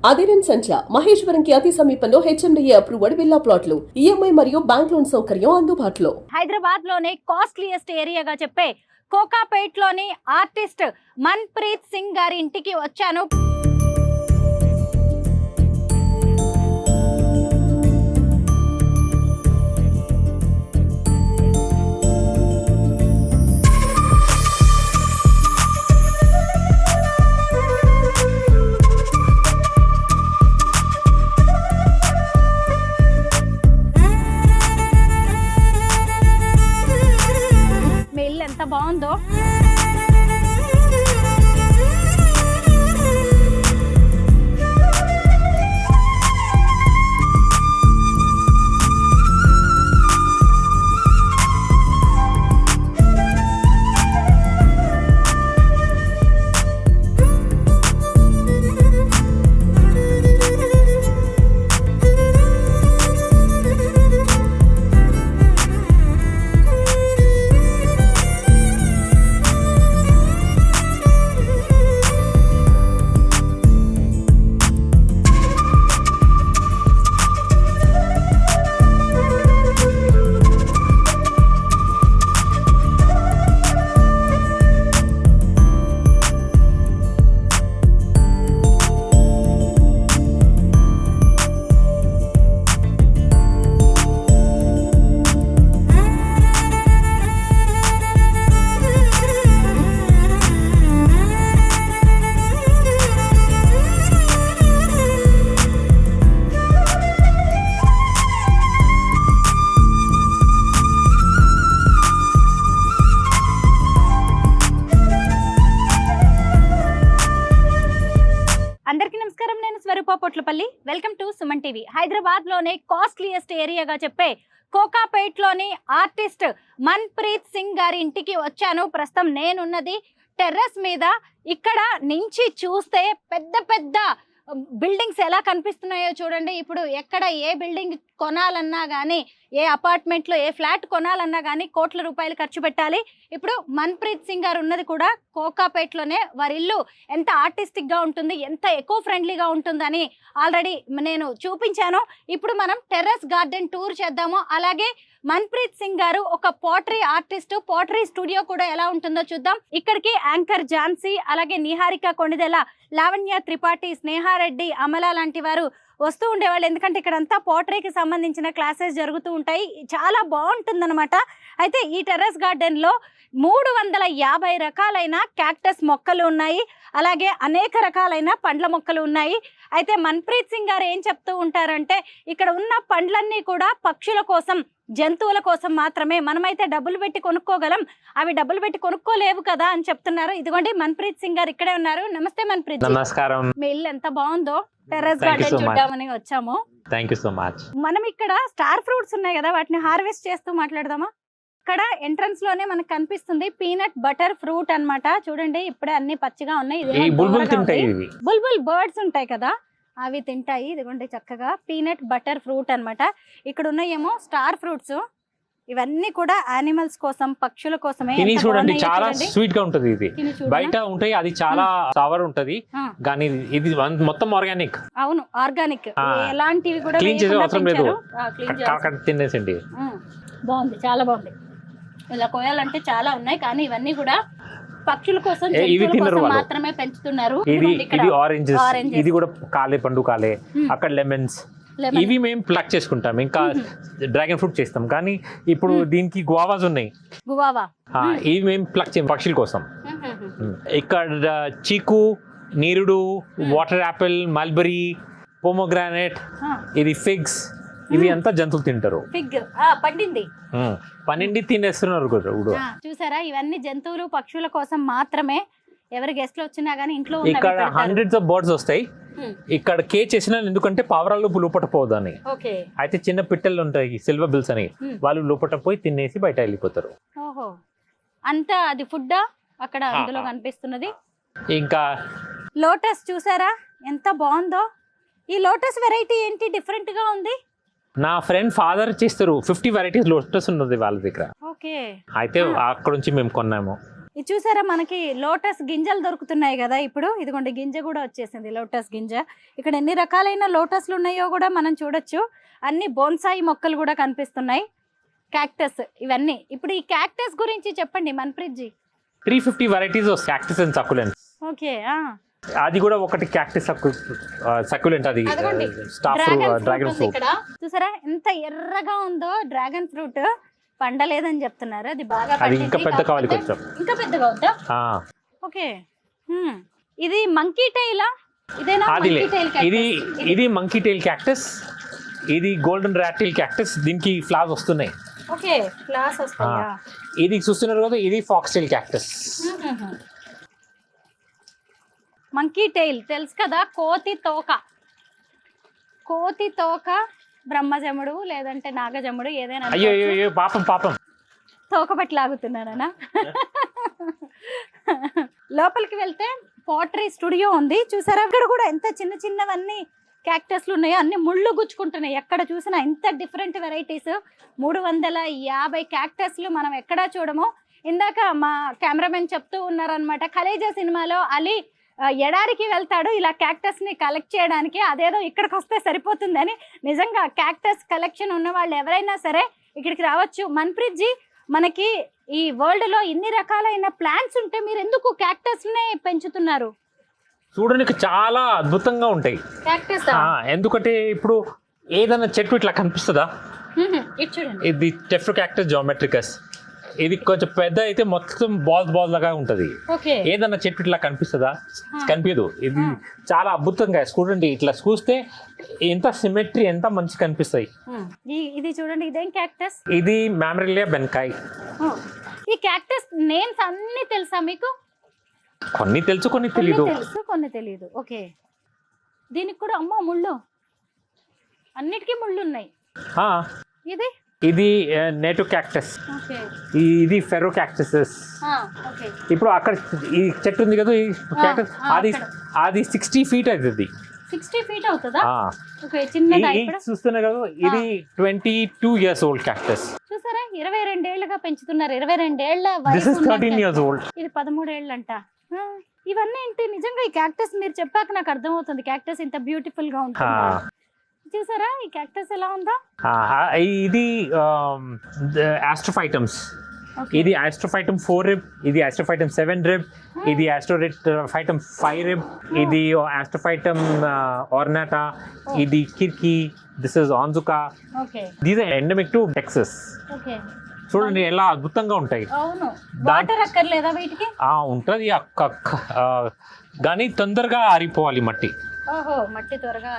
అధిరన్ సంచ మహేశ్వరంకి అతి సమీపంలో HMDA approved villa ప్లాట్లు ఈఎంఐ మరియు బ్యాంక్ లోన్ సౌకర్యం అందుబాటులో. హైదరాబాద్ లోనే కాస్ట్లీయెస్ట్ ఏరియాగా చెప్పే కోకాపేట్ లోని ఆర్టిస్ట్ మన్ప్రీత్ సింగ్ గారి ఇంటికి వచ్చాను. ఎంత బాగుందో. అందరికీ నమస్కారం, నేను Swaroopa Potlapalli. Welcome to Suman TV. Hyderabad లోనే కాస్ట్లీయెస్ట్ ఏరియాగా చెప్పే కోకాపేట్ లోని ఆర్టిస్ట్ మన్ప్రీత్ సింగ్ గారి ఇంటికి వచ్చాను. ప్రస్తుతం నేనున్నది టెర్రస్ మీద. ఇక్కడ నుంచి చూస్తే పెద్ద పెద్ద బిల్డింగ్స్ ఎలా కనిపిస్తున్నాయో చూడండి. ఇప్పుడు ఎక్కడ ఏ బిల్డింగ్ కొనాలన్నా కానీ, ఏ అపార్ట్మెంట్లో ఏ ఫ్లాట్ కొనాలన్నా కానీ కోట్ల రూపాయలు ఖర్చు పెట్టాలి. ఇప్పుడు మన్ప్రీత్ సింగ్ గారు ఉన్నది కూడా కోకాపేట్లోనే. వారి ఇల్లు ఎంత ఆర్టిస్టిక్గా ఉంటుంది, ఎంత ఎకో ఫ్రెండ్లీగా ఉంటుందని ఆల్రెడీ నేను చూపించాను. ఇప్పుడు మనం టెర్రస్ గార్డెన్ టూర్ చేద్దాము. అలాగే మన్ప్రీత్ సింగ్ గారు ఒక పోట్రీ ఆర్టిస్ట్, పోట్రీ స్టూడియో కూడా ఎలా ఉంటుందో చూద్దాం. ఇక్కడికి యాంకర్ ఝాన్సీ, అలాగే నిహారిక కొణిదెల, లావణ్య త్రిపాఠి, స్నేహారెడ్డి, అమల లాంటి వారు వస్తూ ఉండేవాళ్ళు. ఎందుకంటే ఇక్కడంతా పోట్రీకి సంబంధించిన క్లాసెస్ జరుగుతూ ఉంటాయి. చాలా బాగుంటుందన్నమాట. అయితే ఈ టెర్రస్ గార్డెన్లో 350 రకాలైన క్యాక్టస్ మొక్కలు ఉన్నాయి. అలాగే అనేక రకాలైన పండ్ల మొక్కలు ఉన్నాయి. అయితే మన్ప్రీత్ సింగ్ గారు ఏం చెప్తూ ఉంటారంటే, ఇక్కడ ఉన్న పండ్లన్నీ కూడా పక్షుల కోసం, జంతువుల కోసం మాత్రమే. మనమైతే డబ్బులు పెట్టి కొనుక్కోగలం, అవి డబ్బులు పెట్టి కొనుక్కోలేవు కదా అని చెప్తున్నారు. ఇదిగోండి మన్ప్రీత్ సింగ్ గారు ఇక్కడే ఉన్నారు. నమస్తే మన్ప్రీత్. నమస్కారం. మీ ఇల్లు ఎంత బాగుందో. టెర్రస్ గార్డెన్ చూద్దామని వచ్చాము. Thank you so much. మనం ఇక్కడ స్టార్ ఫ్రూట్స్ ఉన్నాయి కదా, వాటిని హార్వెస్ట్ చేస్తూ మాట్లాడదామా? ఇక్కడ ఎంట్రన్స్ లోనే మనకు కనిపిస్తుంది పీనట్ బటర్ ఫ్రూట్ అన్నమాట. చూడండి ఇప్పుడే అన్ని పచ్చిగా ఉన్నాయి. బుల్బుల్ బర్డ్స్ ఉంటాయి కదా, అవి తింటాయి. ఇదిగోండి చక్కగా పీనట్ బటర్ ఫ్రూట్ అన్నమాట. ఇక్కడ ఉన్నాయేమో స్టార్ ఫ్రూట్స్. ఇవన్నీ కూడా యానిమల్స్ కోసం, పక్షుల కోసమే. చూడండి చాలా స్వీట్ గా ఉంటది. ఇది బయట ఉంటాయి, అది చాలా సవర్ ఉంటది, కానీ ఇది మొత్తం ఆర్గానిక్. అవును, ఆర్గానిక్. ఎలాంటివి కూడా క్లీన్ చేసే అవసరం లేదు, తినేసండి. బాగుంది, చాలా బాగుంది. ఇలా కోయాలంటే చాలా ఉన్నాయి, కానీ ఇవన్నీ కూడా పక్షుల కోసం, మాత్రమే పెంచుతున్నారు. ఇది ఆరెంజెస్, ఇది కూడా కాలే, పండు కాలే. అక్కడ లెమన్స్, ఇవి మేము ప్లక్ చేసుకుంటాం. ఇంకా డ్రాగన్ ఫ్రూట్ చేస్తాం, కానీ ఇప్పుడు దీనికి గువావాస్ ఉన్నాయి. గువావా ఇవి మేము ప్లక్ చేయం పక్షుల కోసం. ఇక్కడ చీకు, నీరుడు, వాటర్ యాపిల్, మల్బరీ, పోమోగ్రానైట్, ఇది ఫిగ్స్, ఇవి అంతా జంతువులు తింటారు. ఫిగ్ పండింది తినేస్తున్నారు కూడా. చూసారా, ఇవన్నీ జంతువులు, పక్షుల కోసం మాత్రమే. ఎవరి గెస్ట్లు వచ్చినా గానీ ఇంట్లో ఇక్కడ హండ్రెడ్స్ ఆఫ్ బర్డ్స్ వస్తాయి. ఇక్కడ కేజ్ చేసిన, ఎందుకంటే పావురాలు లోపట పోదని. అయితే చిన్న పిట్టలు ఉంటాయి, సిల్వర్ బిల్స్ అని, వాళ్ళు లోపట పోయి తినేసి బయట వెళ్ళిపోతారు. ఓహో, అంతా అది ఫుడ్ అక్కడ అందులో కనిపిస్తున్నది. ఇంకా లోటస్ చూసారా ఎంత బాగుందో. ఈ లోటస్ వెరైటీ ఏంటి, డిఫరెంట్ గా ఉంది? నా ఫ్రెండ్ ఫాదర్ చేస్తారు. 50 వెరైటీస్ లోటస్ ఉన్నది వాళ్ళ దగ్గర. ఓకే. అయితే అక్కడ నుంచి మేము కొన్నాము. ఇది చూసారా, మనకి లోటస్ గింజలు దొరుకుతున్నాయి కదా ఇప్పుడు. ఇదిగోండి గింజ కూడా వచ్చేసింది, లోటస్ గింజ. ఇక్కడ ఎన్ని రకాలైన లోటస్లు ఉన్నాయో కూడా మనం చూడొచ్చు. అన్ని బోన్సాయి మొక్కలు కూడా కనిపిస్తున్నాయి, క్యాక్టస్ ఇవన్నీ. ఇప్పుడు ఈ క్యాక్టస్ గురించి చెప్పండి Manpreet ji. 350 varieties of cactus and succulents. Okay. అది కూడా ఒకటి క్యాక్టస్ సకులెంట్, అది స్టాఫ్ డ్రాగన్ ఫ్రూట్. ఇక్కడ చూసారా ఎంత ఎర్రగా ఉందో డ్రాగన్ ఫ్రూట్. పండలేదని చెప్తున్నారు, అది బాగా అది పండింది. ఇంకా పెద్ద కావాలి కాకపోతే కొంచెం. ఇంకా పెద్దగా అవుతా. ఓకే. ఇది మంకీ టైలా? ఇదేనా అది మంకీ టైల్ ఇది మంకీ టైల్ క్యాక్టస్, ఇది గోల్డెన్ రాటిల్ క్యాక్టస్. దీనికి ఫ్లవర్స్ వస్తున్నాయి. ఓకే, క్లాస్ వస్తాయా? ఇది చూస్తున్నారు కదా, ఇది fox tail cactus. Monkey tail తెలుసు కదా, కోతి తోక. కోతి తోక బ్రహ్మజముడు లేదంటే నాగజముడు ఏదైనా అయ్యో అయ్యో పాపం తోక పట్టి లాగుతున్నారనా? లోపలికి వెళ్తే పోట్రీ స్టూడియో ఉంది చూసారా. అక్కడ కూడా ఎంత చిన్న చిన్నవన్నీ క్యాక్టస్లు ఉన్నాయో, అన్ని ముళ్ళు గుచ్చుకుంటున్నాయి. ఎక్కడ చూసినా ఇంత డిఫరెంట్ వెరైటీస్. 350 క్యాక్టస్లు మనం ఎక్కడా చూడము. ఇందాక మా కెమెరామెన్ చెప్తూ ఉన్నారనమాట, ఖలేజా సినిమాలో అలీ ఎడారికి వెళ్తాడు ఇలా క్యాక్టస్ ని కలెక్ట్ చేయడానికి, అదేదో ఇక్కడికి వస్తే సరిపోతుందని. నిజంగా క్యాక్టస్ కలెక్షన్ ఉన్న వాళ్ళు ఎవరైనా సరే ఇక్కడికి రావచ్చు. మన్ప్రీత్ జీ, మనకి ఈ వరల్డ్ లో ఇన్ని రకాలైన ప్లాంట్స్ ఉంటే మీరు ఎందుకు క్యాక్టస్ నే పెంచుతున్నారు? చూడడానికి చాలా అద్భుతంగా ఉంటాయి క్యాక్టస్ ఎందుకంటే ఇప్పుడు ఏదైనా చెట్టు ఇట్లా కనిపిస్తుందా? ఇది చూడండి, ఇది టెఫ్రో క్యాక్టస్ జామెట్రికస్. ఇది కొంచెం పెద్ద అయితే మొత్తం బాల్ లాగా ఉంటది. ఓకే. ఏదన్నా చెట్టు ఇట్లా కనిపిస్తుందా? కనిపించదు. ఇది చాలా అద్భుతంగా చూడండి, ఇట్లా చూస్తే ఎంత సిమెట్రీ, ఎంత మంచి కనిపిస్తాయి. ఇది చూడండి, ఇదేం క్యాక్టస్? ఇది మ్యామరిలియా బెన్కాయ్. ఈ క్యాక్టస్ నేమ్స్ అన్ని తెలుసా మీకు? కొన్ని తెలుసు, కొన్ని తెలీదు. తెలుసు, కొన్ని తెలీదు. ఓకే. దీనికి కూడా అమ్మో ముళ్ళు, అన్నిటికీ ముళ్ళు ఉన్నాయి. ఇది నేటివ్ క్యాక్టస్. ఓకే. ఇది ఫెరో క్యాక్టసెస్. ఓకే. ఇప్పుడు అక్కడ ఈ చెట్టు ఉంది కదా, ఈ క్యాక్టస్, అది 60 feet అవుతుంది. 60 feet అవుతుందా? ఓకే. చిన్నదా ఇప్పుడు చూస్తున్నా కదా, ఇది 22 years old క్యాక్టస్. చూసారా, 22 ఏళ్లుగా పెంచుతున్నారు. 22 ఏళ్ల This is 13 years old. ఇది 13 ఏళ్ళంట. ఇవన్నీ ఏంటి? నిజంగా ఈ క్యాక్టస్ మీరు చెప్పాక నాకు అర్థమవుతుంది, క్యాక్టస్ ఇంత బ్యూటిఫుల్ గా ఉంటుంది. చూసారా ఈ క్యాక్టస్ ఎలా ఉందా? ఇది ఆస్ట్రోఫైటమ్స్. ఇది ఆస్ట్రోఫైటమ్ 4 rib, ఇది ఆస్ట్రోఫైటమ్ 7 rib, ఇది ఆస్ట్రోఫైటమ్ 5 rib, ఇది ఆస్ట్రోఫైటమ్ ornata, ఇది కిర్కి, దిస్ ఇస్ ఆన్జుకా. Okay. These are endemic to Texas. Okay. చూడండి ఎలా అద్భుతంగా ఉంటాయి. అవును. వాటర్ అక్కర్లేదా వీటికి? ఉంటది కానీ తొందరగా ఆరిపోవాలి మట్టి. ఓహో, మట్టి త్వరగా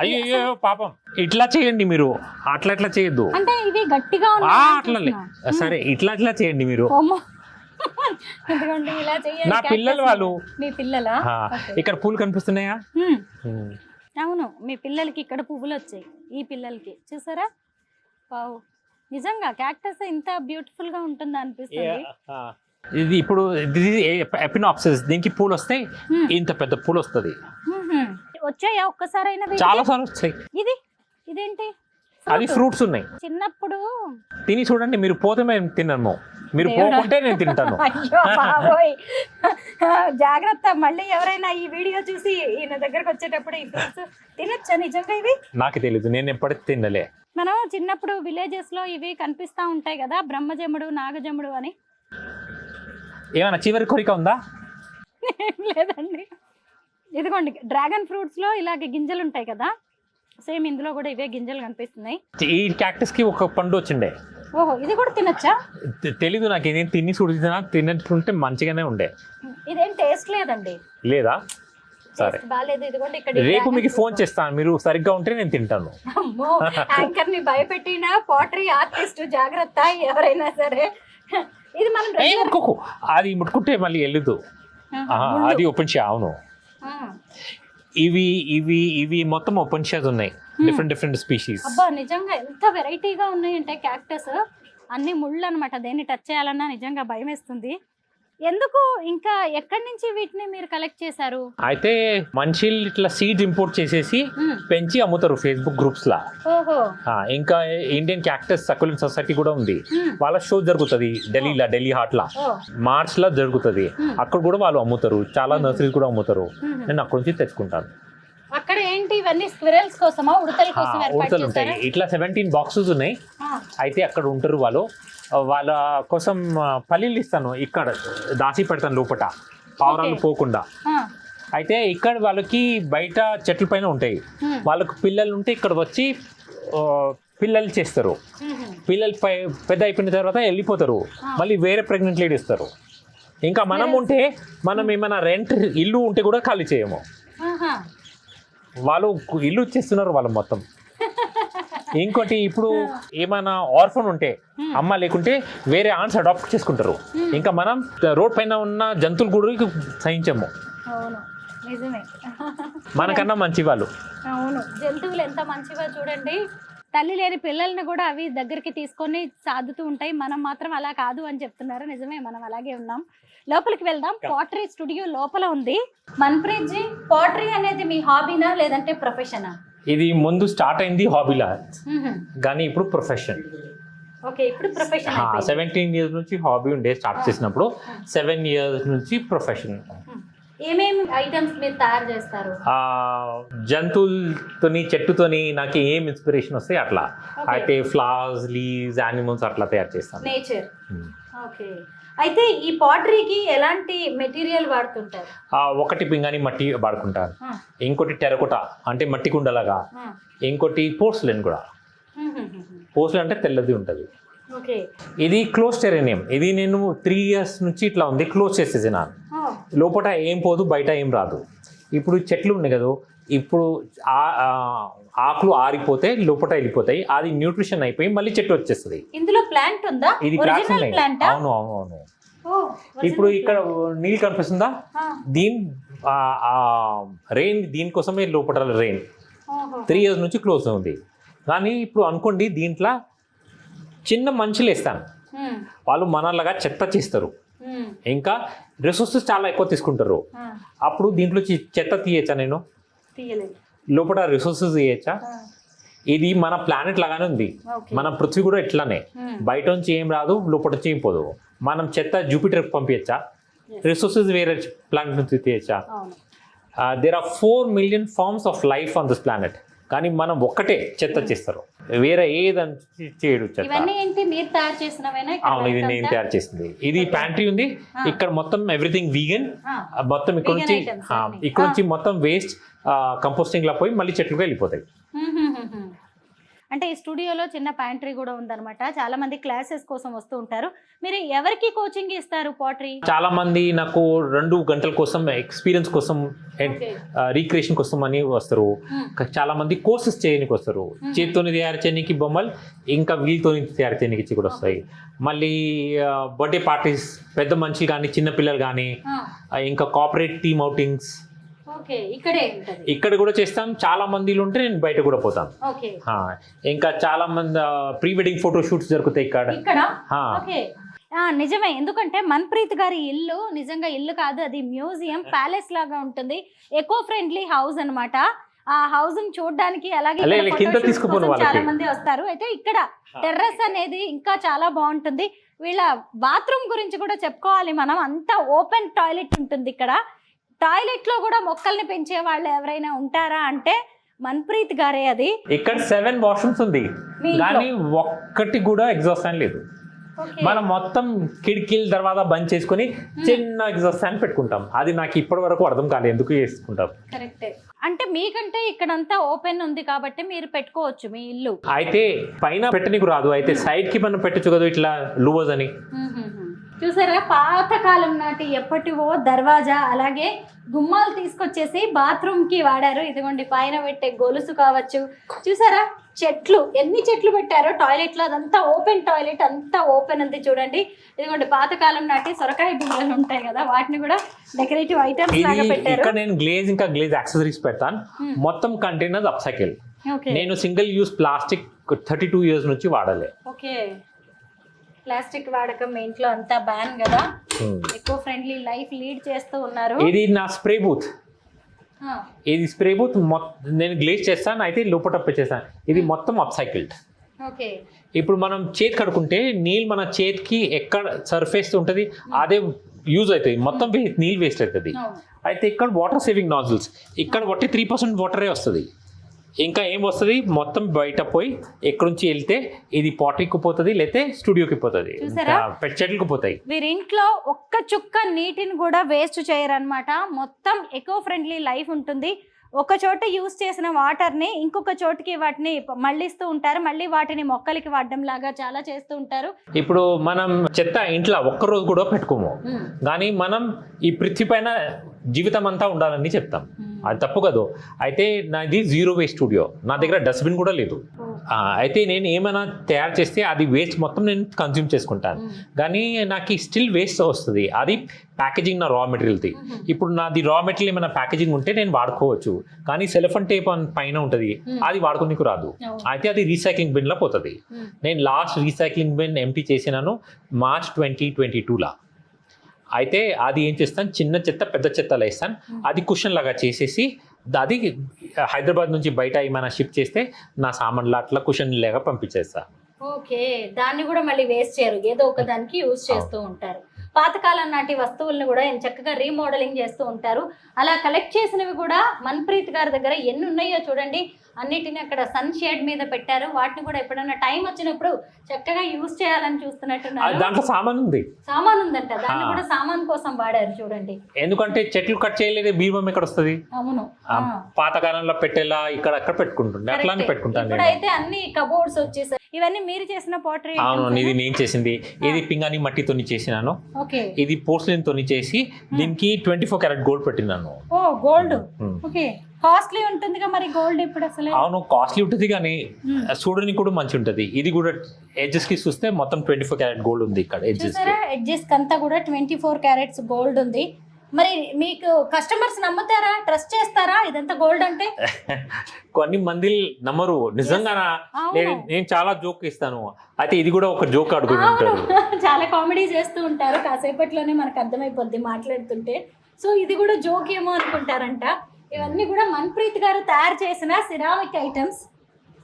అయ్యో పాపం. ఇట్లా చేయండి మీరు, అట్లా చేయొద్దు. అంటే ఇవి గట్టిగా అట్లా సరే, ఇట్లా చేయండి మీరు. నా పిల్లలు వాళ్ళు. మీ పిల్లలా? ఇక్కడ పూలు కనిపిస్తున్నాయా? అవును, మీ పిల్లలకి ఇక్కడ పువ్వులు వచ్చాయి, ఈ పిల్లలకి. చూసారా, వావ్, నిజంగా క్యాక్టస్ ఇంత బ్యూటిఫుల్ గా ఉంటుందా అనిపిస్తుంది. ఇది ఇప్పుడు ఎపినాప్సిస్, దీనికి పూలు వస్తాయి, ఇంత పెద్ద పూలు వస్తుంది. వచ్చాయా ఒక్కసారైనా? చాలా సార్లు వస్తాయి. ఇదేంటి? అది ఫ్రూట్స్ ఉన్నాయి. చిన్నప్పుడు తిని చూడండి, మీరు పోతే మేము తిన్నాము, మీరు పోకుంటే నేను తింటాను. అయ్యో బాబోయ్, జాగ్రత్త. మళ్ళీ ఎవరైనా ఈ వీడియో చూసి ఈయన దగ్గరకు వచ్చేటప్పుడు ఈ ఫ్రూట్స్ తినొచ్చా నిజంగా? ఇవి నాకు తెలీదు, నేను ఎప్పటికీ తినలే. మనం చిన్నప్పుడు విలేజెస్ లో ఇవి కనిపిస్తా ఉంటాయి కదా, బ్రహ్మజముడు నాగజముడు అని. ఏమైనా చివరి కోరిక ఉందా? లేదండి. ఇదిగోండి, డ్రాగన్ ఫ్రూట్స్ లో ఇలాగే గింజలు ఉంటాయి కదా, సేమ్ ఇందులో కూడా ఇవే గింజలు కనిపిస్తున్నాయి. ఈ క్యాక్టస్ కి ఒక పండు వచ్చిండే. ఓహో, ఇది కూడా తినొచ్చా? తెలీదు నాకు, ఏదేం తిని చూడుతున్నా, తిన్నట్టుంటే మంచిగానే ఉండే. ఇదేం టేస్ట్ లేదండి. లేదా? సరే, బాలేదు. ఇదిగోండి, ఇక్కడ రేపు మీకు ఫోన్ చేస్తాను, మీరు సరిగ్గా ఉంటే నేను తింటాను. అమ్మో, యాంకర్ ని భయపెట్టిన పోట్రీ ఆర్టిస్ట్, జాగ్రత్త ఎవరైనా సరే. ఇది మనం అది ముట్టుకుంటే మళ్ళీ వెళ్ళదు, అది ఓపెన్ షా. అవును, ఇవి మొత్తం ఓపెన్ షాస్ ఉన్నాయి, డిఫరెంట్ స్పీషీస్. అబ్బా, నిజంగా ఎంత వెరైటీగా ఉన్నాయంటే క్యాక్టస్. అన్ని ముళ్ళు అనమాట, దేన్ని టచ్ చేయాలన్నా నిజంగా భయం వేస్తుంది. ఎందుకు ఇంకా ఎక్కడి నుంచి వీటిని మీరు కలెక్ట్ చేశారు? అయితే మనుషులు ఇట్లా సీడ్స్ ఇంపోర్ట్ చేసేసి పెంచి అమ్ముతారు ఫేస్బుక్ గ్రూప్స్ లా. ఓహో. ఇంకా ఇండియన్ క్యాక్టస్ సక్యులెంట్ సొసైటీ కూడా ఉంది, వాళ్ళ షో జరుగుతుంది ఢిల్లీలో, ఢిల్లీ హాట్ లా మార్చ్ లా జరుగుతుంది. అక్కడ కూడా వాళ్ళు అమ్ముతారు, చాలా నర్సరీస్ కూడా అమ్ముతారు. నేను అక్కడ నుంచి తెచ్చుకుంటాను. అక్కడ ఏంటి ఇవన్నీ స్క్విరల్స్ కోసమా, ఉడతల కోసం ఉడతలు ఉంటాయి. ఇట్లా 17 బాక్సెస్ ఉన్నాయి. అయితే అక్కడ ఉంటారు వాళ్ళు, వాళ్ళ కోసం పల్లీలు ఇస్తాను, ఇక్కడ దాచి పెడతాను లోపల పావురాలు పోకుండా. అయితే ఇక్కడ వాళ్ళకి బయట చెట్ల పైన ఉంటాయి, వాళ్ళకు పిల్లలు ఉంటే ఇక్కడ వచ్చి పిల్లలు చేస్తారు. పిల్లలు పెద్ద అయిపోయిన తర్వాత వెళ్ళిపోతారు, మళ్ళీ వేరే ప్రెగ్నెంట్ లేడీ ఇస్తారు. ఇంకా మనం ఉంటే మనం ఏమైనా రెంట్ ఇల్లు ఉంటే కూడా ఖాళీ చేయము, వాళ్ళు ఇల్లు ఇచ్చేస్తున్నారు వాళ్ళు మొత్తం. ఇంకోటి ఇప్పుడు ఏమైనా ఆర్ఫన్ ఉంటే అమ్మ లేకుంటే వేరే ఆన్స్ అడాప్ట్ చేసుకుంటారు. ఇంకా మనం రోడ్ పైన ఉన్న జంతువులు కూడా సహించము, మనకన్నా మంచి వాళ్ళు. అవును, జంతువులు ఎంత మంచిగా చూడండి, తల్లి లేని పిల్లల్ని కూడా అవి దగ్గరికి తీసుకొని సాదుతూ ఉంటాయి. మనం మాత్రం అలా కాదు అని చెప్తున్నారు. నిజమే, మనం అలాగే ఉన్నాం. లోపలికి వెళ్దాం. పాటరీ స్టూడియో లోపల ఉంది. మన్ప్రీత్ జీ, పాటరీ అనేది మీ హాబీనా లేదంటే ప్రొఫెషనా? ఇది ముందు స్టార్ట్ అయింది హాబీలా, కానీ ఇప్పుడు ప్రొఫెషన్. ఓకే, ఇప్పుడు ప్రొఫెషన్. 17 years నుంచి హాబీ ఉండే స్టార్ట్ చేసినప్పుడు 7 years నుంచి ప్రొఫెషన్. ఏమేమి ఐటమ్స్ మీరు తయారు చేస్తారు? జంతువులతోని, చెట్టుతోని నాకు ఏం ఇన్స్పిరేషన్ వస్తాయి అట్లా. అయితే ఫ్లవర్స్, లీవ్స్, యానిమల్స్ అట్లా తయారు చేస్తాను. నేచర్. ఓకే. అయితే ఈ పాటరీకి ఎలాంటి మెటీరియల్ వాడుతుంటారు? ఒకటి పింగాణి మట్టి వాడుకుంటారు, ఇంకోటి టెరకోటా అంటే మట్టి కుండలాగా, ఇంకోటి పోర్సిలెన్ కూడా. పోర్సిలెన్ అంటే తెల్లది ఉంటుంది. ఇది క్లోజ్ టెరేనియం. ఇది నేను 3 years నుంచి ఇట్లా ఉంది, క్లోజ్ చేసేసినాను. లోపల ఏం పోదు, బయట ఏం రాదు. ఇప్పుడు చెట్లు ఉన్నాయి కదా, ఇప్పుడు ఆకులు ఆరిపోతే లోపల వెళ్ళిపోతాయి, అది న్యూట్రిషన్ అయిపోయి మళ్ళీ చెట్టు వచ్చేస్తుంది. ఇందులో ప్లాంట్ ఉందా? ఇది ప్లాంట్. అవును అవును అవును. ఇప్పుడు ఇక్కడ నీళ్ళు కనిపిస్తుందా, దీని రెయిన్ దీనికోసమే లోపల రెయిన్ 3 years నుంచి క్లోజ్ ఉంది. కానీ ఇప్పుడు అనుకోండి దీంట్లో చిన్న మనుషులు వేస్తాను, వాళ్ళు మనలాగా చెత్త చేస్తారు, ఇంకా రిసోర్సెస్ చాలా ఎక్కువ తీసుకుంటారు. అప్పుడు దీంట్లో చెత్త తీయచ్చా నేను? లోపల రిసోర్సెస్ తీయచ్చా? ఇది మన ప్లానెట్ లాగానే ఉంది, మన పృథ్వీ కూడా ఇట్లానే. బయట నుంచి ఏం రాదు, లోపల నుంచి ఏం పోదు. మనం చెత్త జూపిటర్ పంపించచ్చా? రిసోర్సెస్ వేరే ప్లానెట్ నుంచి తీయచ్చా? There are 4 million forms of life on this planet. కానీ మనం ఒక్కటే చెత్త చేస్తారు, వేరే ఏదని చేయడు చెత్త. అవును, ఇది నేను తయారు చేసింది. ఇది ప్యాంట్రీ ఉంది, ఇక్కడ మొత్తం ఎవ్రీథింగ్ వీగన్. మొత్తం ఇక్కడ నుంచి మొత్తం వేస్ట్ కంపోస్టింగ్ లా పోయి మళ్ళీ చెట్లుగా వెళ్ళిపోతాయి. అంటే ఈ స్టూడియోలో చిన్న ప్యాంట్రీ కూడా ఉందన్నమాట. చాలా మంది క్లాసెస్ కోసం వస్తూ ఉంటారు. మీరు ఎవరికి కోచింగ్ ఇస్తారు పాటరీ? చాలా మంది నాకు 2 గంటల కోసం ఎక్స్పీరియన్స్ కోసం, రీక్రియేషన్ కోసం అని వస్తారు. చాలా మంది కోర్సెస్ చేయడానికి వస్తారు. చేతితో తయారు చేయడానికి బొమ్మలు, ఇంకా వీళ్ళతో తయారు చేయడానికి కూడా వస్తాయి. మళ్ళీ బర్త్డే పార్టీస్, పెద్ద మనుషులు కానీ చిన్న పిల్లలు కానీ, ఇంకా కార్పొరేట్ టీమ్ అవుటింగ్స్ ఇక్కడ కూడా చేస్తాం. చాలా మందిలో ఉంటే నేను బయట కూడా పోతాను. ఇంకా చాలా మంది ప్రీ వెడ్డింగ్ ఫోటో షూట్స్ జరుగుతాయి ఇక్కడ. నిజమే, ఎందుకంటే మన్ప్రీత్ గారి ఇల్లు నిజంగా ఇల్లు కాదు, అది మ్యూజియం, ప్యాలెస్ లాగా ఉంటుంది. ఎకో ఫ్రెండ్లీ హౌస్ అన్నమాట. ఆ హౌస్ ని చూడడానికి అలాగే చాలా మంది వస్తారు. అయితే ఇక్కడ టెర్రస్ అనేది ఇంకా చాలా బాగుంటుంది. వీళ్ళ బాత్రూమ్ గురించి కూడా చెప్పుకోవాలి మనం. అంతా ఓపెన్ టాయిలెట్ ఉంటుంది ఇక్కడ. టాయిలెట్ లో కూడా మొక్కల్ని పెంచే వాళ్ళు ఎవరైనా ఉంటారా అంటే మన్ప్రీత్ గారే అది. ఇక్కడ 7 వాష్రూమ్స్ ఉంది, కానీ ఒక్కటి కూడా ఎగ్జాస్ట్ ఫ్యాన్ లేదు. మనం మొత్తం కిటికీల దర్వాజా బంద్ చేసుకుని చిన్న ఎగ్జాస్ట్ ఫ్యాన్ పెట్టుకుంటాం. అది నాకు ఇప్పటి వరకు అర్థం కాలేదు ఎందుకు చేసుకుంటాం. కరెక్టే, అంటే మీకంటే ఇక్కడంతా ఓపెన్ ఉంది కాబట్టి మీరు పెట్టుకోవచ్చు మీ ఇల్లు. అయితే పైన పెట్టనీకు రాదు, అయితే సైడ్ కి మనం పెట్టచ్చు కదా, ఇట్లా లూవర్స్ అని. చూసారా, పాతకాలం నాటి ఎప్పటివో దర్వాజా, అలాగే గుమ్మాలు తీసుకొచ్చేసి బాత్రూమ్ కి వాడారు. ఇదిగోండి పైన పెట్టే గొలుసు కావచ్చు. చూసారా చెట్లు, ఎన్ని చెట్లు పెట్టారో టాయిలెట్ లో. అదంతా ఓపెన్ టాయిలెట్, అంతా ఓపెన్ ఉంది చూడండి. ఇదిగోండి పాతకాలం నాటి సొరకాయ బిళ్ళలు ఉంటాయి కదా, వాటిని కూడా డెకరేటివ్ ఐటమ్స్ లాగా పెట్టారు. ఇక్కడ నేను గ్లేజ్ యాక్సెసరీస్ పెడతాను. మొత్తం కంటైనర్స్ అప్ సైకిల్. నేను సింగిల్ యూజ్ ప్లాస్టిక్ 32 years నుంచి వాడలే. ఓకే, ప్లాస్టిక్ వాడకం మీ ఇంట్లో అంతా బ్యాన్ కదా. ఎకో ఫ్రెండ్లీ లైఫ్ లీడ్ చేస్తూ ఉన్నారు. ఇది నా స్ప్రే బూత్. ఇది స్ప్రే బూత్ నేను గ్లేజ్ చేస్తాను, అయితే లోపల చేస్తాను. ఇది మొత్తం అప్సైకిల్డ్. ఓకే. ఇప్పుడు మనం చేతి కడుకుంటే నీళ్ళు మన చేతికి ఎక్కడ సర్ఫేస్ ఉంటుంది అదే యూజ్ అవుతుంది, మొత్తం నీళ్ళు వేస్ట్ అవుతుంది. అయితే ఇక్కడ వాటర్ సేవింగ్ నాజిల్స్, ఇక్కడ 3% వాటరే వస్తుంది, ఇంకా ఏం వస్తుంది మొత్తం బయట పోయి ఎక్కడి నుంచి వెళ్తే ఇది పాటరీకి పోతుంది, లేకపోతే స్టూడియోకి పోతుంది, పెట్ చెట్లకు పోతాయి. వీరి ఇంట్లో ఒక్క చుక్క నీటిని కూడా వేస్ట్ చేయరనమాట. మొత్తం ఎకో ఫ్రెండ్లీ లైఫ్ ఉంటుంది. ఒక చోట యూస్ చేసిన వాటర్ని ఇంకొక చోటుకి వాటిని మళ్ళిస్తూ ఉంటారు, మళ్ళీ వాటిని మొక్కలకి వాడడం లాగా చాలా చేస్తూ ఉంటారు. ఇప్పుడు మనం చెత్త ఇంట్లో ఒక్కరోజు కూడా పెట్టుకోము, కానీ మనం ఈ పృథ్వీ పైన జీవితం అంతా ఉండాలని చెప్తాం. అది తప్పు కదా. అయితే నాది 0 వేస్ట్ స్టూడియో, నా దగ్గర డస్ట్బిన్ కూడా లేదు. అయితే నేను ఏమైనా తయారు చేస్తే అది వేస్ట్ మొత్తం నేను కన్జ్యూమ్ చేసుకుంటాను, కానీ నాకు స్టిల్ వేస్ట్ వస్తుంది. అది ప్యాకేజింగ్ నా రా మెటీరియల్ది. ఇప్పుడు నాది రా మెటీరియల్ ఏమైనా ప్యాకేజింగ్ ఉంటే నేను వాడుకోవచ్చు, కానీ సెలఫన్ టేప్ పైన ఉంటుంది, అది వాడుకోనికి రాదు. అయితే అది రీసైక్లింగ్ బిన్లో పోతుంది. నేను లాస్ట్ రీసైక్లింగ్ బిన్ ఎంటీ చేసినాను March 2022లా. అయితే అది ఏం చేస్తాను, చిన్న చెత్త పెద్ద చెత్తలో వేస్తాను, అది కుషన్ లాగా చేసేసి అది హైదరాబాద్ నుంచి బయట ఏమైనా షిప్ చేస్తే నా సామాన్లు అట్లా కుషన్ లాగా పంపించేస్తా. ఓకే. దాన్ని కూడా మళ్ళీ వేస్ట్ చేయరు, ఏదో ఒక దానికి యూజ్ చేస్తూ ఉంటారు. పాతకాలం నాటి వస్తువులను కూడా చక్కగా రీమోడలింగ్ చేస్తూ ఉంటారు. అలా కలెక్ట్ చేసినవి కూడా మన్ప్రీత్ గారి దగ్గర ఎన్ని ఉన్నాయో చూడండి. అన్నిటిని అక్కడ సన్ షేడ్ మీద పెట్టారు. వాటిని కూడా ఎప్పుడైనా టైం వచ్చినప్పుడు చక్కగా యూజ్ చేయాలని చూస్తున్నట్టున్నారు. దాంట్లో సామాన్ ఉంది, సామాన్ ఉందంట, దాన్ని కూడా సామాన్ కోసం వాడారు చూడండి. ఎందుకంటే చెట్లు కట్ చేయలేదు, బీమం ఎక్కడ వస్తుంది. అవును, పాతకాలంలో పెట్టేలా ఇక్కడ అక్కడ పెట్టుకుంటుండే, అట్లానే పెట్టుకుంటాను. ఇప్పుడైతే అన్ని కబోర్డ్స్ వచ్చేసాయి. ఇవన్నీ మీరు చేసిన పోర్ట్రీ? అవును, ఇది నేను చేసింది. ఇది పింగాణి మట్టితో చేసినాను. ఇది పోర్సిలిన్ తోని చేసి దీనికి 24 క్యారెట్ గోల్డ్ పెట్టినాను. ఓ గోల్డ్. ఓకే. కాస్ట్లీ ఉంటుందిగా మరి గోల్డ్ ఇప్పుడు అసలు? అవును, కాస్ట్లీ ఉంటుంది, కానీ చూడడానికి కూడా మంచి ఉంటుంది. ఇది కూడా ఎడ్జెస్ కి చూస్తే మొత్తం 24 క్యారెట్ గోల్డ్ ఉంది ఇక్కడ. ఎడ్జెస్ అంతా కూడా 24 క్యారెట్స్ గోల్డ్ ఉంది. మరి మీకు కస్టమర్స్ నమ్ముతారా, ట్రస్ట్ చేస్తారా ఇదంతా గోల్డ్ అంటే? కొన్ని మంది నమ్మరు నిజంగా. నేను చాలా జోక్ ఇస్తాను, అయితే ఇది కూడా ఒక జోక్ అడుగుతుంటారు. చాలా కామెడీ చేస్తూ ఉంటారు, కాసేపట్లోనే మనకు అర్థమైపోద్ది మాట్లాడుతుంటే. సో ఇది కూడా జోక్ ఏమో అనుకుంటారంట. ఇవన్నీ కూడా మన్ప్రీత్ గారు తయారు చేసిన సిరామిక్ ఐటమ్స్.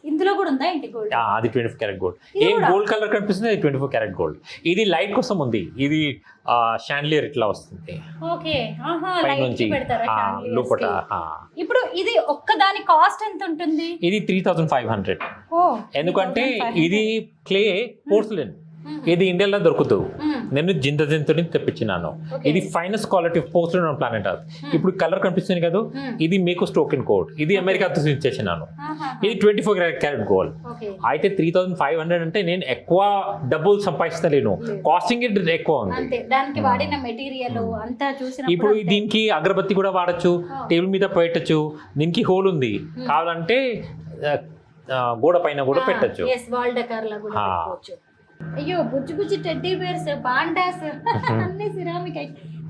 ఇందులో కూడా ఉందా ఏంటి గోల్డ్? అది 24 క్యారెట్ గోల్డ్. ఏం గోల్డ్ కలర్ కనిపిస్తుంది, అది 24 క్యారెట్ గోల్డ్. ఇది లైట్ కోసం ఉంది, ఇది షాండ్లియర్ ఇట్లా వస్తుంది. ఓకే. పైనుంచి లోపల. ఇప్పుడు ఇది ఒక్క దాని కాస్ట్ ఎంత ఉంటుంది? ఇది 3500. ఎందుకంటే ఇది క్లే పోర్సిలిన్, ఇది ఇండియాలో దొరుకుతుంది. నేను జింతని తెప్పించినాను. ఇది finest quality porcelain on planet earth. ఇప్పుడు కలర్ కనిపిస్తుంది కదా, ఇది మీకు స్టోకెన్ కోడ్, ఇది అమెరికాతో చేసినాను. ఇది 24 క్యారెట్ గోల్డ్. అయితే 3500 అంటే నేను ఎక్కువ డబ్బులు సంపాదిస్తలేను, కాస్టింగ్ ఎక్కువ ఉంది. దానికి వాడిన మెటీరియల్ అంతా చూసిన ఇప్పుడు దీనికి అగరబత్తి కూడా వాడచ్చు, టేబుల్ మీద పెట్టచ్చు. దీనికి హోల్ ఉంది, కావాలంటే గోడ పైన కూడా పెట్టచ్చు. అయ్యో, బుజ్జి బుజ్జి టెడ్డీ బేర్స్, బాండాస్, అన్ని సిరామిక్.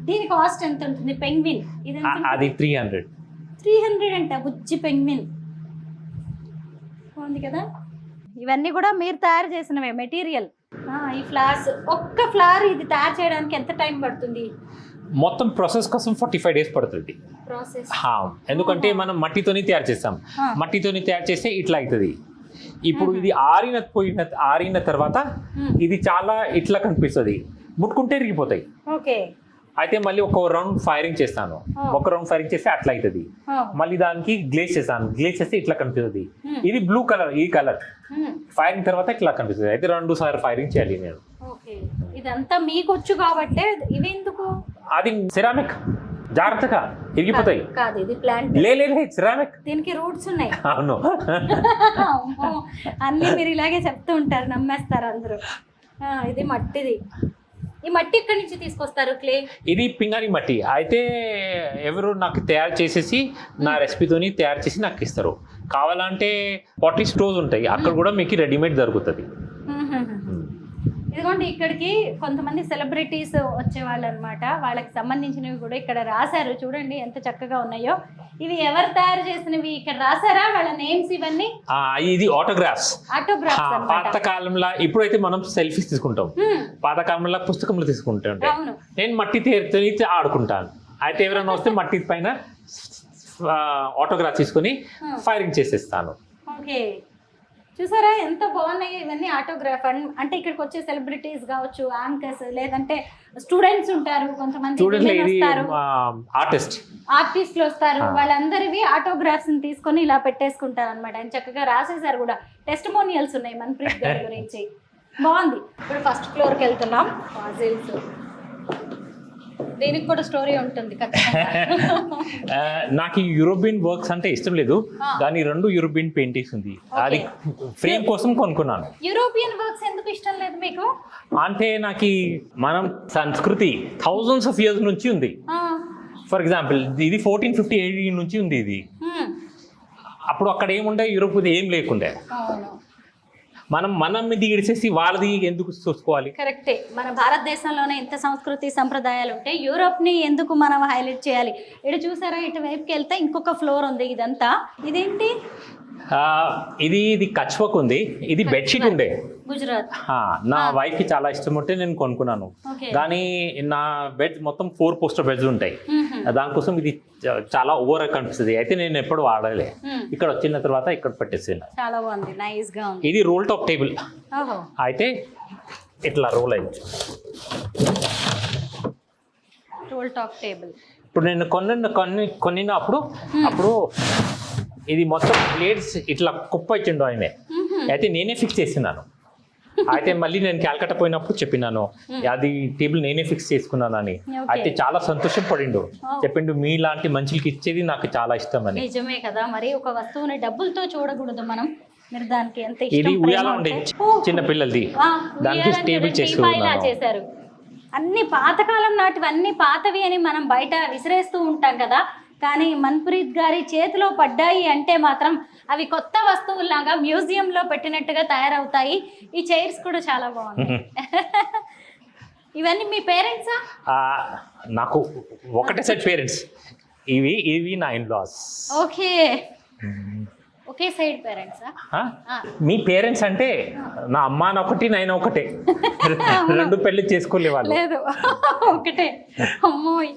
దీని కాస్ట్ ఎంత ఉంటుంది? పెంగ్విన్ అది 300 అంట. బుజ్జి పెంగ్విన్ ఉంది కదా. ఇవన్నీ కూడా మీరు తయారు చేసినవే మెటీరియల్. ఈ ఫ్లవర్స్, ఒక్క ఫ్లవర్ ఇది తయారు చేయడానికి ఎంత టైం పడుతుంది? మొత్తం ప్రాసెస్ కోసం 45 డేస్ పడుతుంది. ఎందుకంటే మనం మట్టితోని తయారు చేస్తాం, మట్టితోని తయారు చేస్తే ఇట్లా అవుతుంది. ఇప్పుడు ఇది ఆరిన తర్వాత ఇది చాలా ఇట్లా కనిపిస్తుంది, ముట్టుకుంటే ఇరిగిపోతాయి. అయితే మళ్ళీ ఒక రౌండ్ ఫైరింగ్ చేస్తాను, ఒక రౌండ్ ఫైరింగ్ చేస్తే అట్లా అవుతుంది. మళ్ళీ దానికి గ్లేజ్ చేస్తాను, గ్లేజ్ చేస్తే ఇట్లా కనిపిస్తుంది. ఇది బ్లూ కలర్, ఈ కలర్ ఫైరింగ్ తర్వాత ఇట్లా కనిపిస్తుంది. అయితే 2 సార్లు ఫైరింగ్ చేయాలి నేను. ఇదంతా మీకు వచ్చు కాబట్టి ఇవి ఎందుకు? అది సిరామిక్, జాగ్రత్తగా ఇరిగిపోతాయి. కాదు, ఇది ప్లాంట్. లేదు, సిరామిక్, దీనికి రూట్స్ ఉన్నాయి. అవును. అన్ని మీరు ఇలాగే చెప్తూ ఉంటారు, నమ్మేస్తారు అందరూ. ఇది మట్టిది. ఈ మట్టి ఎక్కడి నుంచి తీసుకొస్తారు? క్లే. ఇది పింగాణి మట్టి. అయితే ఎవరు నాకు తయారు చేసేసి నా రెసిపీతోని తయారు చేసి నాకు ఇస్తారు. కావాలంటే 40 స్టోర్స్ ఉంటాయి, అక్కడ కూడా మీకు రెడీమేడ్ దొరుకుతుంది. ఇదిగోండి ఇక్కడికి కొంతమంది సెలబ్రిటీస్ వచ్చేవాళ్ళు అనమాట. వాళ్ళకి సంబంధించినవి కూడా ఇక్కడ రాశారు. చూడండి ఎంత చక్కగా ఉన్నాయో. ఇవి ఎవరు తయారు చేసినవి ఇక్కడ రాశారా వాళ్ళ నేమ్స్ ఇవన్నీ? ఇది ఆటోగ్రాఫ్స్. పాత కాలంలో ఇప్పుడైతే మనం సెల్ఫీస్ తీసుకుంటాం, పాత కాలంలో పుస్తకంలో తీసుకుంటాం. నేను మట్టి తీర్చి ఆడుకుంటాను. అయితే ఎవరైనా వస్తే మట్టి పైన ఆటోగ్రాఫ్ తీసుకొని ఫైరింగ్ చేసేస్తాను. ఓకే, చూసారా ఎంత బాగున్నాయి ఇవన్నీ ఆటోగ్రాఫ్. అంటే ఇక్కడికి వచ్చే సెలబ్రిటీస్ కావచ్చు, యాంకర్స్, లేదంటే స్టూడెంట్స్ ఉంటారు, కొంతమంది ఆర్టిస్టులు వస్తారు. వాళ్ళందరివి ఆటోగ్రాఫ్స్ తీసుకొని ఇలా పెట్టేసుకుంటారు అనమాట. ఆయన చక్కగా రాసేసారు కూడా, టెస్టిమోనియల్స్ ఉన్నాయి మన్ప్రీత్ గారి గురించి. బాగుంది. ఇప్పుడు ఫస్ట్ ఫ్లోర్కి వెళ్తున్నాం. పాజిల్స్, దీనికి కూడా స్టోరీ ఉంటుంది నాకు ఈ యూరోపియన్ వర్క్స్ అంటే ఇష్టం లేదు, కానీ 2 యూరోపియన్ పెయింటింగ్స్ ఉంది, అది ఫ్రేమ్ కోసం కొనుక్కున్నాను. యూరోపియన్ వర్క్స్ ఎందుకు ఇష్టం లేదు మీకు? అంటే నాకు మనం సంస్కృతి థౌజండ్స్ ఆఫ్ ఇయర్స్ నుంచి ఉంది. ఫర్ ఎగ్జాంపుల్ ఇది 1450 నుంచి ఉంది. ఇది అప్పుడు అక్కడ ఏముండే, యూరోప్ ఏం లేకుండే. మనం ఇది ఇడిసేసి వాళ్ళది ఎందుకు చూసుకోవాలి? కరెక్టే. మన భారతదేశంలోనే ఇంత సంస్కృతి సంప్రదాయాలు ఉంటాయి, యూరోప్ ని ఎందుకు మనం హైలైట్ చేయాలి? ఇటు చూసారా, ఇటు వైపుకి వెళ్తే ఇంకొక ఫ్లోర్ ఉంది. ఇదంతా ఇదేంటి? ఇది కచ్ వర్క్ ఉంది. ఇది బెడ్షీట్ ఉండే గుజరాత్. నా వైఫ్ కి చాలా ఇష్టం ఉంటే నేను కొనుక్కున్నాను. కానీ నా బెడ్ మొత్తం 4 పోస్టర్ బెడ్స్ ఉంటాయి. దానికోసం ఇది చాలా ఓవర్ కనిపిస్తుంది. అయితే నేను ఎప్పుడు వాడలే. ఇక్కడ వచ్చిన తర్వాత ఇక్కడ పెట్టేసాను. చాలా బాగుంది, నైస్ గా ఉంది. ఇది రోల్ టాప్ టేబుల్. అయితే ఇట్లా రోల్ అయ్యి రోల్ టాప్ టేబుల్. ఇప్పుడు నేను కొన్నినప్పుడు ఇది మొత్తం ప్లేట్స్ ఇట్లా కుప్ప ఇచ్చిండు ఆయనే. అయితే నేనే ఫిక్స్ చేసినాను. అయితే మళ్ళీ నేను క్యాల్కటా పోయినప్పుడు చెప్పినాను, అది టేబుల్ నేనే ఫిక్స్ చేసుకున్నాను అని. అయితే చాలా సంతోషం పడిండు, చెప్పిండు మీలాంటి మనుషులకి ఇచ్చేది నాకు చాలా ఇష్టం అని. నిజమే కదా, మరి ఒక వస్తువుని డబ్బులతో చూడకూడదు మనం. మీరు దానికి ఎంత ఇది ఉయ్యాల ఉండే చిన్న పిల్లలది, దానికి టేబుల్ చేశారు. అన్ని పాతకాలం నాటివి, అన్ని పాతవి అని మనం బయట విసిరేస్తూ ఉంటాం కదా, కానీ మన్ప్రీత్ గారి చేతిలో పడ్డాయి అంటే మాత్రం అవి కొత్త వస్తువుల్లాగా మ్యూజియంలో పెట్టినట్టుగా తయారవుతాయి. ఈ చైర్స్ కూడా చాలా బాగున్నాయి. ఇవన్నీ మీ పేరెంట్సా? నాకు ఒకటే సెట్ పేరెంట్స్. ఇవి నా ఇన్లాస్. ఓకే, ఒకే సైడ్ పేరెంట్సా? మీ పేరెంట్స్ అంటే నా అమ్మ ఒకటి, నాయన ఒకటే. 2 పెళ్లి చేసుకోలే వాళ్ళు. లేదు, ఒకటే. అమ్మోయ్,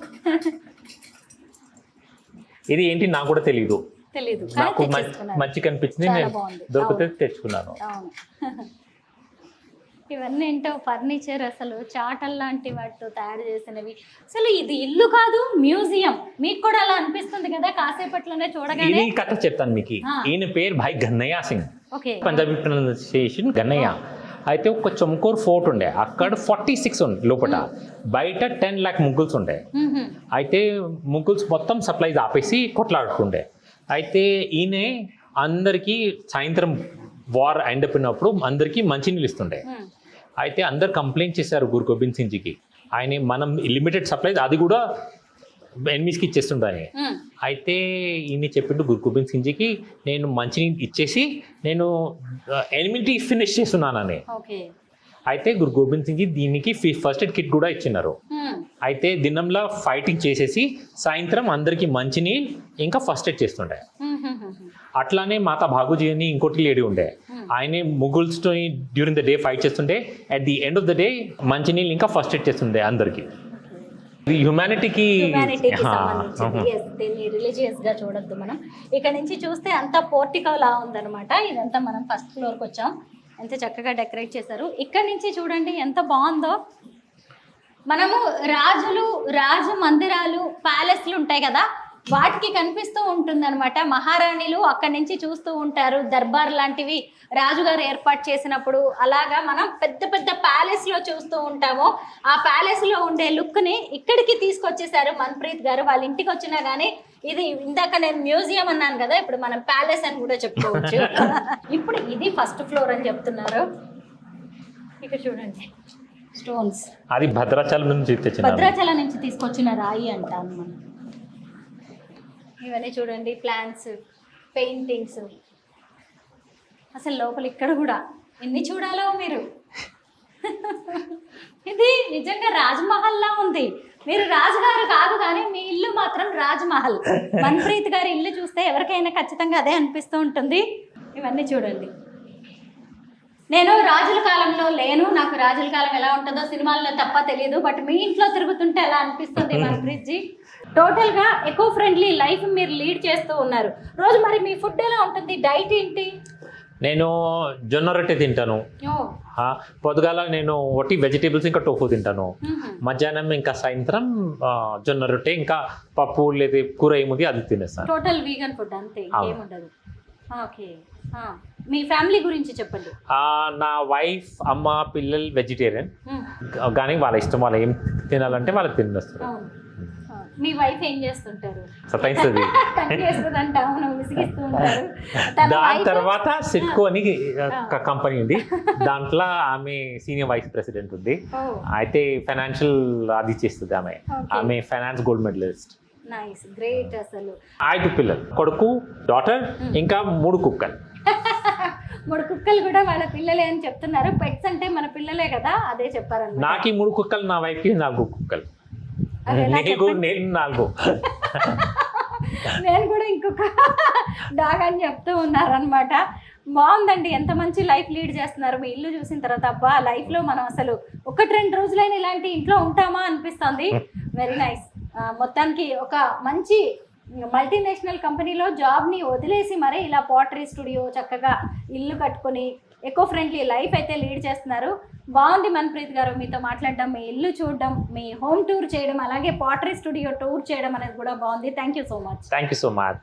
ఇది ఏంటి నాకు కూడా తెలీదు. నాకు మంచి కనిపించింది, నేను దొరికితే తెచ్చుకున్నాను. ఇవన్నీ ఏంటో ఫర్నిచర్, అసలు చాటల్ లాంటి వాటితో తయారు చేసినవి. అసలు ఇది ఇల్లు కాదు, మ్యూజియం. మీకు కూడా అలా అనిపిస్తుంది కదా కాసేపట్లోనే చూడగానే? ఇది కథ చెప్తాను మీకు. ఈయన పేరు భాయ్ గన్నయ్య సింగ్, పంజాబీ ప్రొనౌన్సియేషన్ గన్నయ్య. అయితే ఒక చమ్కోర్ ఫోర్ట్ ఉండే, అక్కడ 46 ఉండే లోపల, బయట 10 lakh ముగ్గుల్స్ ఉండే. అయితే ముగ్గుల్స్ మొత్తం సప్లైస్ ఆపేసి కొట్లాడుకుండే. అయితే ఈయన అందరికీ సాయంత్రం వార్ ఎండ్ అయిపోయినప్పుడు అందరికీ మంచినీళ్ళు ఇస్తుండే. అయితే అందరు కంప్లైంట్ చేశారు గురు గోబింద్ సింగ్ జీకి, ఆయన మనం లిమిటెడ్ సప్లైస్ అది కూడా ఎనిమిస్కి ఇచ్చేస్తుండే. అయితే ఈయన చెప్పిండు గురు గోబింద్ సింగ్ జీకి, నేను మంచినీళ్ళు ఇచ్చేసి నేను ఎనిమిది ఫినిష్ చేస్తున్నానని. అయితే గురు గోబింద్ సింగ్ జీ దీనికి ఫస్ట్ ఎయిడ్ కిట్ కూడా ఇచ్చినారు. అయితే దినంలో ఫైటింగ్ చేసేసి సాయంత్రం అందరికి మంచినీళ్ళు ఇంకా ఫస్ట్ ఎయిడ్ చేస్తుండే. అట్లానే మాతా బాగూజీ అని ఇంకోటి లేడీ ఉండే, ఆయనే ముగుల్స్తో డ్యూరింగ్ ద డే ఫైట్ చేస్తుండే. At the end of the day మంచినీళ్ళు ఇంకా ఫస్ట్ ఎయిడ్ చేస్తుండే అందరికి. హ్యుమానిటీకి దీన్ని రిలీజియస్ గా చూడొద్దు మనం. ఇక్కడ నుంచి చూస్తే అంతా పోర్టికో లా ఉందన్నమాట. ఇదంతా మనం ఫస్ట్ ఫ్లోర్కి వచ్చాం, ఎంత చక్కగా డెకరేట్ చేశారు. ఇక్కడ నుంచి చూడండి ఎంత బాగుందో. మనము రాజు మందిరాలు, ప్యాలెస్లు ఉంటాయి కదా, వాటికి కనిపిస్తూ ఉంటుంది అనమాట. మహారాణిలు అక్కడి నుంచి చూస్తూ ఉంటారు, దర్బార్ లాంటివి రాజుగారు ఏర్పాటు చేసినప్పుడు. అలాగా మనం పెద్ద పెద్ద ప్యాలెస్లో చూస్తూ ఉంటాము. ఆ ప్యాలెస్లో ఉండే లుక్ని ఇక్కడికి తీసుకొచ్చేసారు మన్ప్రీత్ గారు. వాళ్ళ ఇంటికి వచ్చినా కానీ ఇది ఇందాక నేను మ్యూజియం అన్నాను కదా, ఇప్పుడు మనం ప్యాలెస్ అని కూడా చెప్పుకోవచ్చు. ఇప్పుడు ఇది ఫస్ట్ ఫ్లోర్ అని చెప్తున్నారు. ఇక్కడ చూడండి స్టోన్స్, అది భద్రాచలం నుంచి తీసుకొచ్చిన రాయి అంటాను మనం. ఇవన్నీ చూడండి, ప్లాంట్స్, పెయింటింగ్స్. అసలు లోపల ఇక్కడ కూడా ఎన్ని చూడాలో మీరు. ఇది నిజంగా రాజ్మహల్ లా ఉంది. మీరు రాజుగారు కాదు కానీ మీ ఇల్లు మాత్రం రాజ్మహల్. మన్ప్రీత్ గారి ఇల్లు చూస్తే ఎవరికైనా ఖచ్చితంగా అదే అనిపిస్తూ ఉంటుంది. ఇవన్నీ చూడండి. నేను రాజుల కాలంలో లేను, నాకు రాజుల కాలం ఎలా ఉంటుందో సినిమాల్లో తప్ప తెలియదు. బట్ మీ ఇంట్లో తిరుగుతుంటే ఎలా అనిపిస్తుంది మన్ప్రీత్ జీ? టోటల్గా ఎకో ఫ్రెండ్లీ లైఫ్ మీరు లీడ్ చేస్తూ ఉన్నారు. రోజు మరి మీ ఫుడ్ ఎలా ఉంటుంది, డైట్ ఏంటి? నేను జొన్న రొట్టె తింటాను. పొద్దుగాల నేను ఒట్టి వెజిటేబుల్స్ ఇంకా టోఫు తింటాను. మధ్యాహ్నం ఇంకా సాయంత్రం జొన్న రొట్టె ఇంకా పప్పు లేదా కూర ఏముంది అది తినేస్తాను. టోటల్ వీగన్ ఫుడ్ అంతే, ఇంకేముండదు. ఓకే, మీ ఫ్యామిలీ గురించి చెప్పండి. నా వైఫ్, అమ్మ, పిల్లలు వెజిటేరియన్, కానీ వాళ్ళ ఇష్టం, వాళ్ళు ఏం తినాలంటే వాళ్ళు తినేస్తారు. మీ వైఫ్ ఏం చేస్తుంటారు? సతాయిస్తుంది. దాని తర్వాత సిట్కో అని కంపెనీ ఉంది, దాంట్లో ఆమె సీనియర్ వైస్ ప్రెసిడెంట్ ఉంది. అయితే ఫైనాన్షియల్ అది చేస్తుంది ఆమె. ఆమె finance gold medallist. Nice, great. అసలు 5 పిల్లలు, కొడుకు, డాటర్, ఇంకా 3 కుక్కలు. 3 కుక్కలు కూడా వాళ్ళ పిల్లలే అని చెప్తున్నారు. పెట్స్ అంటే మన పిల్లలే కదా, అదే చెప్పారన్నమాట. నాకు 3 కుక్కలు, నా వైఫ్కి 4 కుక్కలు. నేను 4. నేను కూడా ఇంకొక డాగ్ అని చెప్తూ ఉన్నారనమాట. బాగుందండి, ఎంత మంచి లైఫ్ లీడ్ చేస్తున్నారు. మీ ఇల్లు చూసిన తర్వాత అబ్బా, లైఫ్లో మనం అసలు 1-2 రోజులైనా ఇలాంటి ఇంట్లో ఉంటామా అనిపిస్తుంది. Very nice. మొత్తానికి ఒక మంచి మల్టీనేషనల్ కంపెనీలో జాబ్ని వదిలేసి మరీ ఇలా పాటరీ స్టూడియో చక్కగా ఇల్లు కట్టుకొని ఎకో ఫ్రెండ్లీ లైఫ్ అయితే లీడ్ చేస్తున్నారు. బాగుంది మన్ప్రీత్ గారు, మీతో మాట్లాడడం, మీ ఇల్లు చూడడం, మీ హోమ్ టూర్ చేయడం, అలాగే పాటరీ స్టూడియో టూర్ చేయడం అనేది కూడా బాగుంది. Thank you so much. Thank you so much.